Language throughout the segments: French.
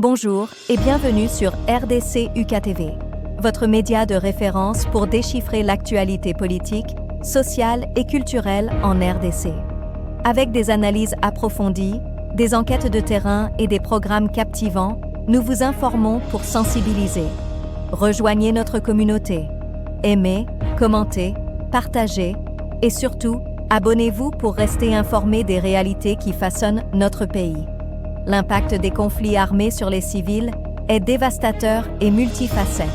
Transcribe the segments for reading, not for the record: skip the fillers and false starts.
Bonjour et bienvenue sur RDC UKTV, votre média de référence pour déchiffrer l'actualité politique, sociale et culturelle en RDC. Avec des analyses approfondies, des enquêtes de terrain et des programmes captivants, nous vous informons pour sensibiliser. Rejoignez notre communauté. Aimez, commentez, partagez et surtout, abonnez-vous pour rester informés des réalités qui façonnent notre pays. L'impact des conflits armés sur les civils est dévastateur et multifacette.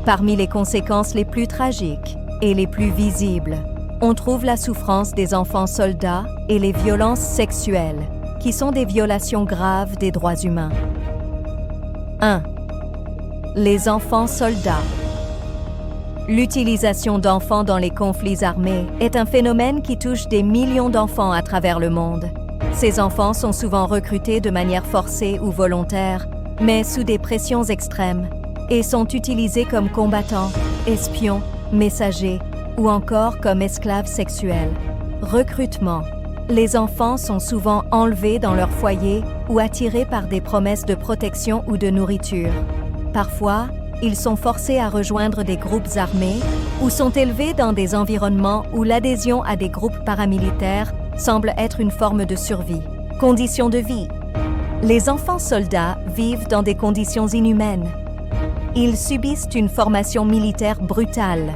Parmi les conséquences les plus tragiques et les plus visibles, on trouve la souffrance des enfants soldats et les violences sexuelles, qui sont des violations graves des droits humains. 1. Les enfants soldats. L'utilisation d'enfants dans les conflits armés est un phénomène qui touche des millions d'enfants à travers le monde. Ces enfants sont souvent recrutés de manière forcée ou volontaire, mais sous des pressions extrêmes, et sont utilisés comme combattants, espions, messagers ou encore comme esclaves sexuels. Recrutement. Les enfants sont souvent enlevés dans leur foyer ou attirés par des promesses de protection ou de nourriture. Parfois, ils sont forcés à rejoindre des groupes armés ou sont élevés dans des environnements où l'adhésion à des groupes paramilitaires semble être une forme de survie. Conditions de vie. Les enfants soldats vivent dans des conditions inhumaines. Ils subissent une formation militaire brutale,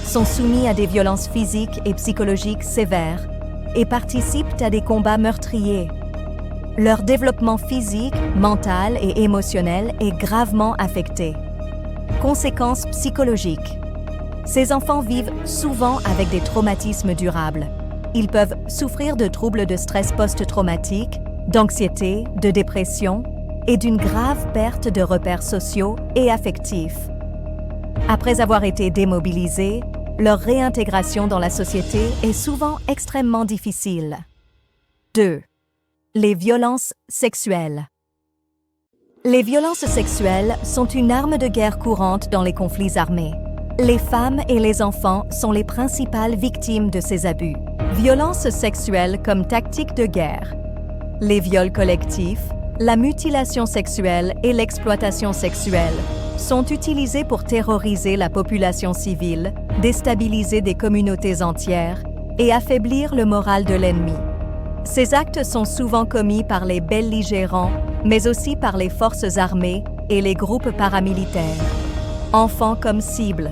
sont soumis à des violences physiques et psychologiques sévères et participent à des combats meurtriers. Leur développement physique, mental et émotionnel est gravement affecté. Conséquences psychologiques. Ces enfants vivent souvent avec des traumatismes durables. Ils peuvent souffrir de troubles de stress post-traumatique, d'anxiété, de dépression et d'une grave perte de repères sociaux et affectifs. Après avoir été démobilisés, leur réintégration dans la société est souvent extrêmement difficile. 2. Les violences sexuelles. Les violences sexuelles sont une arme de guerre courante dans les conflits armés. Les femmes et les enfants sont les principales victimes de ces abus. Violences sexuelles comme tactique de guerre. Les viols collectifs, la mutilation sexuelle et l'exploitation sexuelle sont utilisés pour terroriser la population civile, déstabiliser des communautés entières et affaiblir le moral de l'ennemi. Ces actes sont souvent commis par les belligérants, mais aussi par les forces armées et les groupes paramilitaires. Enfants comme cible.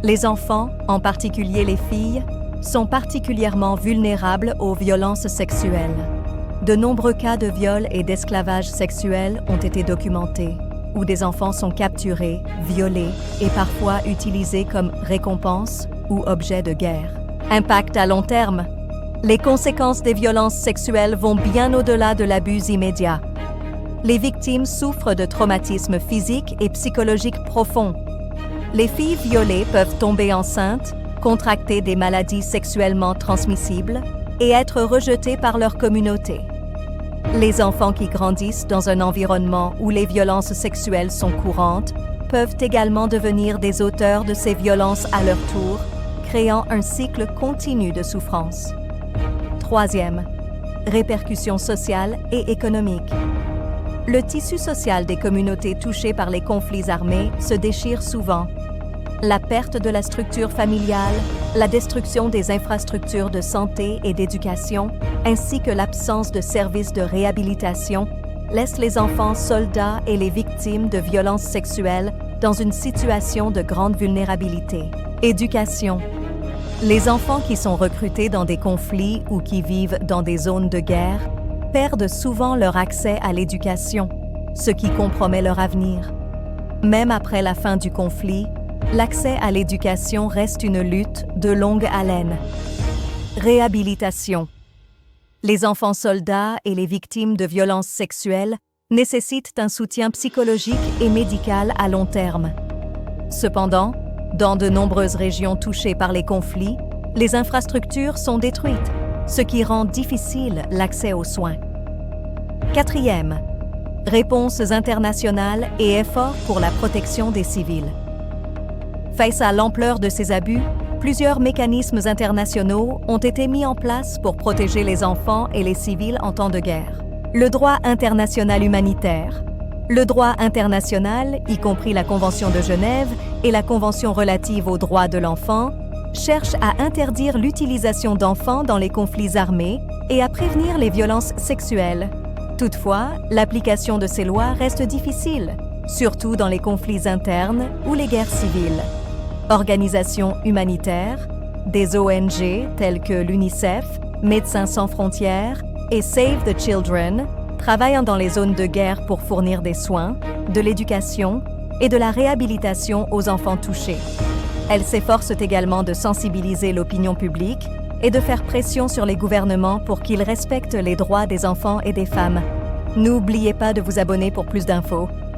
Les enfants, en particulier les filles, sont particulièrement vulnérables aux violences sexuelles. De nombreux cas de viol et d'esclavage sexuel ont été documentés, où des enfants sont capturés, violés et parfois utilisés comme récompense ou objet de guerre. Impact à long terme. Les conséquences des violences sexuelles vont bien au-delà de l'abus immédiat. Les victimes souffrent de traumatismes physiques et psychologiques profonds. Les filles violées peuvent tomber enceintes, contracter des maladies sexuellement transmissibles et être rejetées par leur communauté. Les enfants qui grandissent dans un environnement où les violences sexuelles sont courantes peuvent également devenir des auteurs de ces violences à leur tour, créant un cycle continu de souffrance. 3. Répercussions sociales et économiques. Le tissu social des communautés touchées par les conflits armés se déchire souvent. La perte de la structure familiale, la destruction des infrastructures de santé et d'éducation, ainsi que l'absence de services de réhabilitation, laissent les enfants soldats et les victimes de violences sexuelles dans une situation de grande vulnérabilité. Éducation. Les enfants qui sont recrutés dans des conflits ou qui vivent dans des zones de guerre perdent souvent leur accès à l'éducation, ce qui compromet leur avenir. Même après la fin du conflit, l'accès à l'éducation reste une lutte de longue haleine. Réhabilitation. Les enfants soldats et les victimes de violences sexuelles nécessitent un soutien psychologique et médical à long terme. Cependant, dans de nombreuses régions touchées par les conflits, les infrastructures sont détruites, ce qui rend difficile l'accès aux soins. 4. Réponses internationales et efforts pour la protection des civils. Face à l'ampleur de ces abus, plusieurs mécanismes internationaux ont été mis en place pour protéger les enfants et les civils en temps de guerre. Le droit international humanitaire, Le droit international, y compris la Convention de Genève et la Convention relative aux droits de l'enfant, cherche à interdire l'utilisation d'enfants dans les conflits armés et à prévenir les violences sexuelles. Toutefois, l'application de ces lois reste difficile, surtout dans les conflits internes ou les guerres civiles. Organisations humanitaires, des ONG telles que l'UNICEF, Médecins sans frontières et Save the Children travaillent dans les zones de guerre pour fournir des soins, de l'éducation et de la réhabilitation aux enfants touchés. Elles s'efforcent également de sensibiliser l'opinion publique et de faire pression sur les gouvernements pour qu'ils respectent les droits des enfants et des femmes. N'oubliez pas de vous abonner pour plus d'infos.